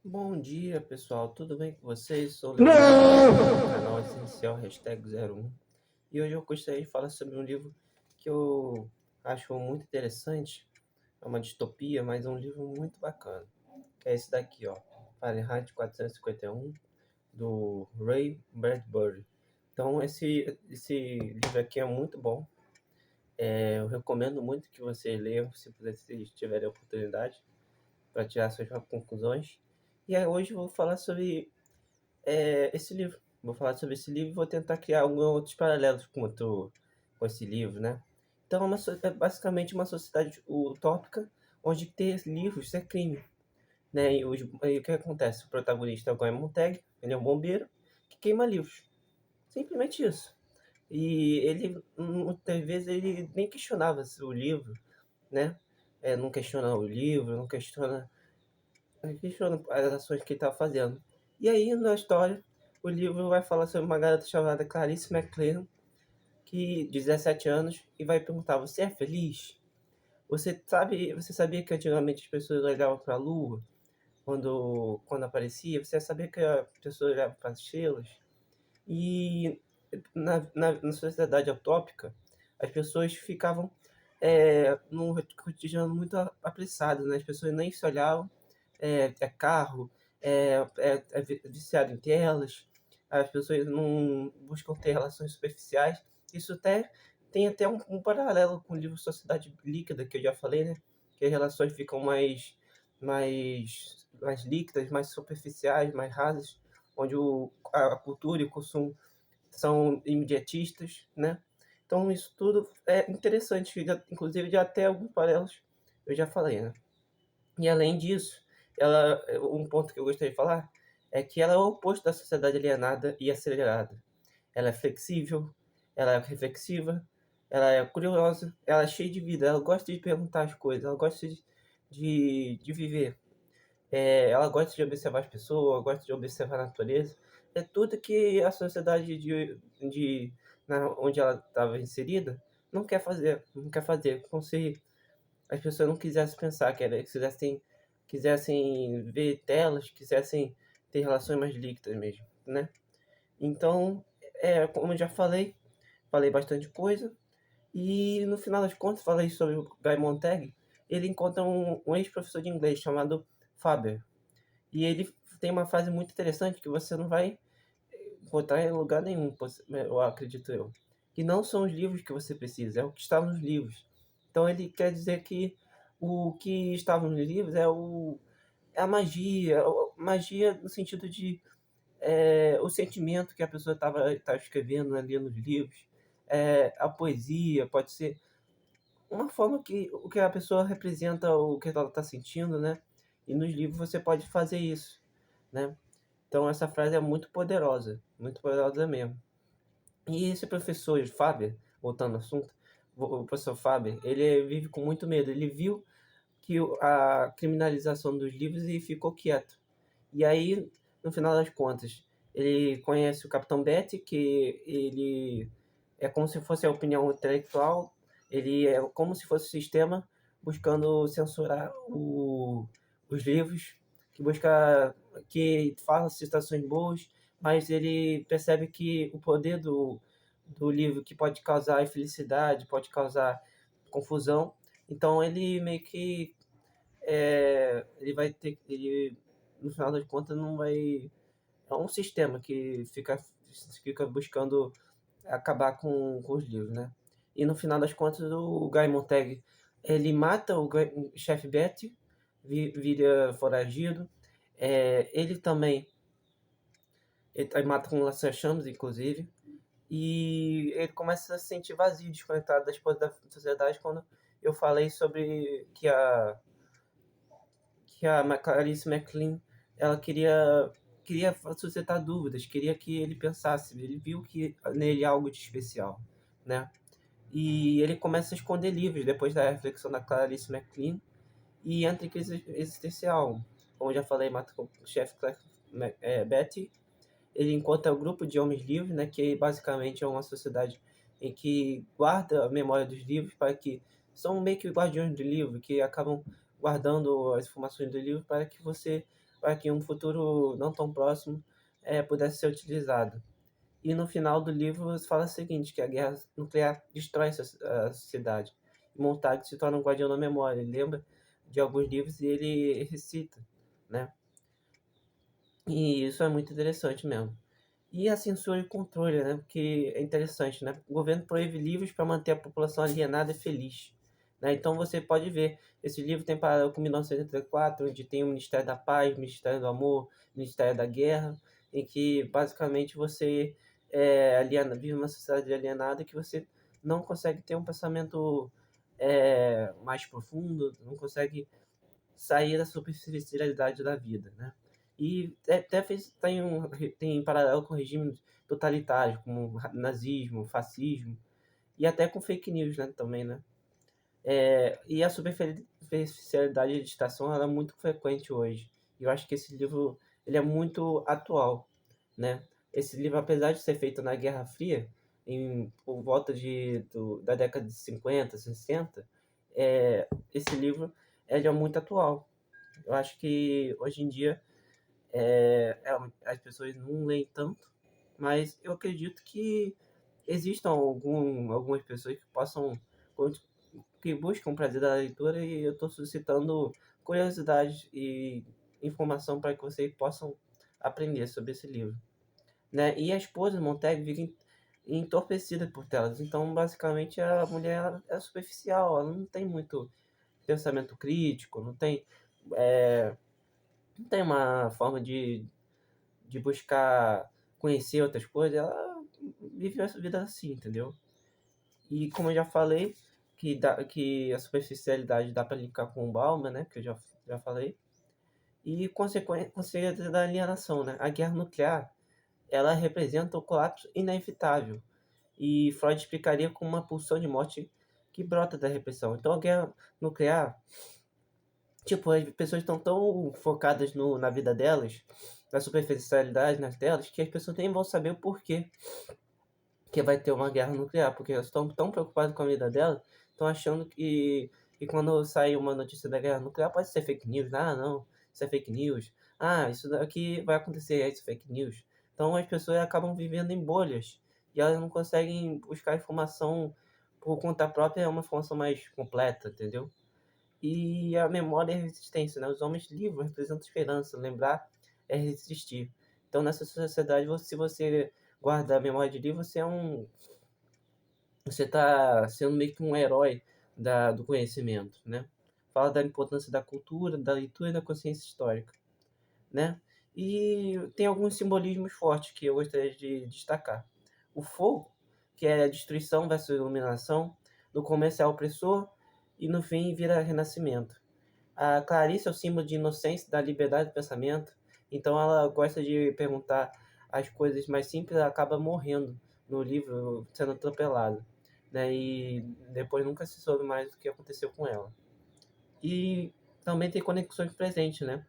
Bom dia, pessoal. Tudo bem com vocês? Sou o Leonardo, do Não! canal Essencial #01. E hoje eu gostaria de falar sobre um livro que eu acho muito interessante. É uma distopia, mas é um livro muito bacana. Que é esse daqui, ó, Fahrenheit 451, do Ray Bradbury. Então, esse livro aqui é muito bom. Eu recomendo muito que você leia, se vocês tiverem a oportunidade, para tirar suas conclusões. E aí, hoje eu vou falar sobre esse livro. Vou falar sobre esse livro e vou tentar criar alguns outros paralelos com esse livro, né? Então, é basicamente uma sociedade utópica onde ter livros é crime, né? E o que acontece? O protagonista é o Guy Montag, ele é um bombeiro que queima livros. Simplesmente isso. E ele, muitas vezes, ele nem questionava se o livro, né? Não questiona o livro, não questiona as ações que ele estava fazendo. E aí, na história, o livro vai falar sobre uma garota chamada Clarice McLean, que de 17 anos, e vai perguntar: você é feliz? Você sabia que antigamente as pessoas olhavam para a lua quando aparecia? Você sabia que as pessoas olhavam para as estrelas? E na sociedade utópica, as pessoas ficavam num cotidiano muito apressado, né? As pessoas nem se olhavam, carro, viciado em telas, as pessoas não buscam ter relações superficiais. Isso tem até um paralelo com o livro Sociedade Líquida, que eu já falei, né? Que as relações ficam mais líquidas, mais superficiais, mais rasas, onde a cultura e o consumo são imediatistas, né? Então isso tudo é interessante, inclusive já até alguns paralelos eu já falei, né? E além disso, um ponto que eu gostaria de falar é que ela é o oposto da sociedade alienada e acelerada. Ela é flexível, ela é reflexiva, ela é curiosa, ela é cheia de vida, ela gosta de perguntar as coisas, ela gosta de viver. Ela gosta de observar as pessoas, gosta de observar a natureza. É tudo que a sociedade onde ela estava inserida não quer fazer, não quer fazer. Como se as pessoas não quisessem pensar, quisessem ver telas, quisessem ter relações mais líquidas mesmo, né? Então, como eu já falei bastante coisa. E no final das contas, falei sobre o Guy Montag. Ele encontra um ex-professor de inglês chamado Faber. E ele tem uma frase muito interessante que você não vai encontrar em lugar nenhum, eu acredito eu. Que não são os livros que você precisa, é o que está nos livros. Então ele quer dizer que o que estava nos livros é a magia no sentido de o sentimento que a pessoa estava escrevendo ali nos livros, a poesia, pode ser uma forma que o que a pessoa representa o que ela está sentindo, né? E nos livros você pode fazer isso, né? Então essa frase é muito poderosa mesmo. E esse professor Faber, voltando ao assunto, o professor Faber, ele vive com muito medo. Ele viu que a criminalização dos livros e ficou quieto. E aí, no final das contas, ele conhece o Capitão Betty, que ele é como se fosse a opinião intelectual, ele é como se fosse o sistema buscando censurar os livros, que fala citações boas, mas ele percebe que o poder do livro que pode causar infelicidade, pode causar confusão. Então ele meio que ele no final das contas não vai, é um sistema que fica buscando acabar com os livros, né? E no final das contas o Guy Montag ele mata o chefe Betty, vira foragido. Ele também ele mata com lança-chamas, inclusive. E ele começa a se sentir vazio, desconectado das coisas da sociedade quando eu falei sobre que a Clarice McLean ela queria suscitar dúvidas, queria que ele pensasse, ele viu que nele há algo de especial, né? E ele começa a esconder livros depois da reflexão da Clarice McLean e entra em crise existencial. Como eu já falei, mata o chefe Betty. Ele encontra o grupo de homens livres, né, que basicamente é uma sociedade em que guarda a memória dos livros para que são meio que guardiões do livro, que acabam guardando as informações do livro para que você para que um futuro não tão próximo pudesse ser utilizado. E no final do livro fala o seguinte, que a guerra nuclear destrói a sociedade. E Montag se torna um guardião da memória. Ele lembra de alguns livros e ele recita, né? E isso é muito interessante mesmo. E a censura e controle, né? Porque é interessante, né? O governo proíbe livros para manter a população alienada e feliz. Né? Então você pode ver, esse livro tem paralelo com 1984, onde tem o Ministério da Paz, o Ministério do Amor, o Ministério da Guerra, em que basicamente você vive uma sociedade alienada que você não consegue ter um pensamento mais profundo, não consegue sair da superficialidade da vida, né? E até tem paralelo com regimes totalitários, como nazismo, fascismo, e até com fake news, né, também, né? E a superficialidade de estação ela é muito frequente hoje. E eu acho que esse livro ele é muito atual, né? Esse livro, apesar de ser feito na Guerra Fria, por volta da década de 50, 60, esse livro ele é muito atual. Eu acho que hoje em dia as pessoas não leem tanto, mas eu acredito que existam algumas pessoas que que buscam prazer da leitura e eu estou suscitando curiosidade e informação para que vocês possam aprender sobre esse livro, né? E a esposa de Montag fica entorpecida por telas, então basicamente a mulher é superficial, ela não tem muito pensamento crítico, não tem uma forma de buscar conhecer outras coisas, ela vive a vida assim, entendeu? E como eu já falei, que a superficialidade dá para linkar com o Bauman, né? Que eu já falei. E consequência da alienação, né? A guerra nuclear, ela representa o colapso inevitável. E Freud explicaria como uma pulsão de morte que brota da repressão. Então a guerra nuclear, tipo, as pessoas estão tão focadas na vida delas, na superficialidade nas delas, que as pessoas nem vão saber o porquê que vai ter uma guerra nuclear, porque elas estão tão preocupadas com a vida delas, estão achando que quando sair uma notícia da guerra nuclear pode ser fake news. Ah, não, isso é fake news. Ah, isso daqui vai acontecer, isso é fake news. Então as pessoas acabam vivendo em bolhas e elas não conseguem buscar informação por conta própria, é uma informação mais completa, entendeu? E a memória é a resistência, né? Os homens livres representam esperança, lembrar é resistir. Então, nessa sociedade, se você guardar a memória de livro, você está sendo meio que um herói do conhecimento, né? Fala da importância da cultura, da leitura e da consciência histórica, né? E tem alguns simbolismos fortes que eu gostaria de destacar. O fogo, que é a destruição versus iluminação, no começo é opressor e no fim vira renascimento. A Clarice é o símbolo de inocência, da liberdade de pensamento, então ela gosta de perguntar as coisas mais simples, ela acaba morrendo no livro, sendo atropelada, né? E depois nunca se soube mais o que aconteceu com ela. E também tem conexões presentes, né?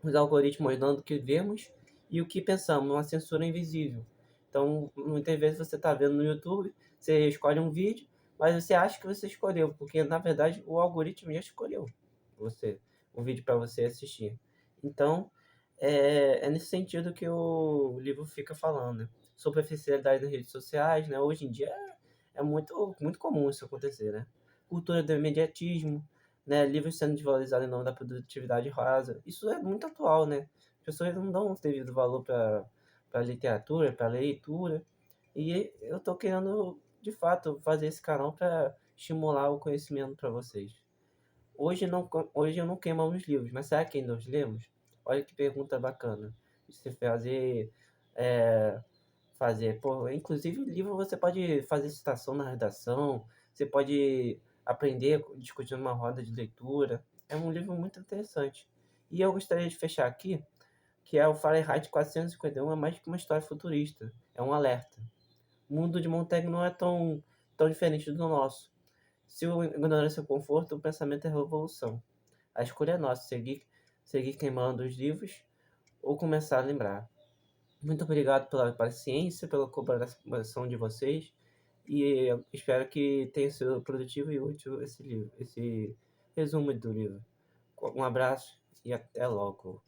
Os algoritmos dando o que vemos e o que pensamos, uma censura invisível. Então, muitas vezes você está vendo no YouTube, você escolhe um vídeo, mas você acha que você escolheu, porque na verdade o algoritmo já escolheu o vídeo para você assistir. Então, é nesse sentido que o livro fica falando, né? Superficialidade das redes sociais, né? Hoje em dia é muito, muito comum isso acontecer, né? Cultura do imediatismo, né? Livros sendo desvalorizados em nome da produtividade rasa. Isso é muito atual, né? As pessoas não dão o devido valor para literatura, para leitura. E eu tô querendo, de fato, fazer esse canal para estimular o conhecimento para vocês. Hoje eu não queimo os livros, mas será que ainda os lemos? Olha que pergunta bacana. Você é, pô, inclusive livro você pode fazer citação na redação, você pode aprender discutindo uma roda de leitura. É um livro muito interessante. E eu gostaria de fechar aqui, que é o Fahrenheit 451, é mais que uma história futurista, é um alerta. O mundo de Montaigne não é tão diferente do nosso. Se o ignorância é conforto, o pensamento é revolução. A escolha é nossa, seguir queimando os livros ou começar a lembrar. Muito obrigado pela paciência, pela colaboração de vocês e eu espero que tenha sido produtivo e útil esse livro, esse resumo do livro. Um abraço e até logo.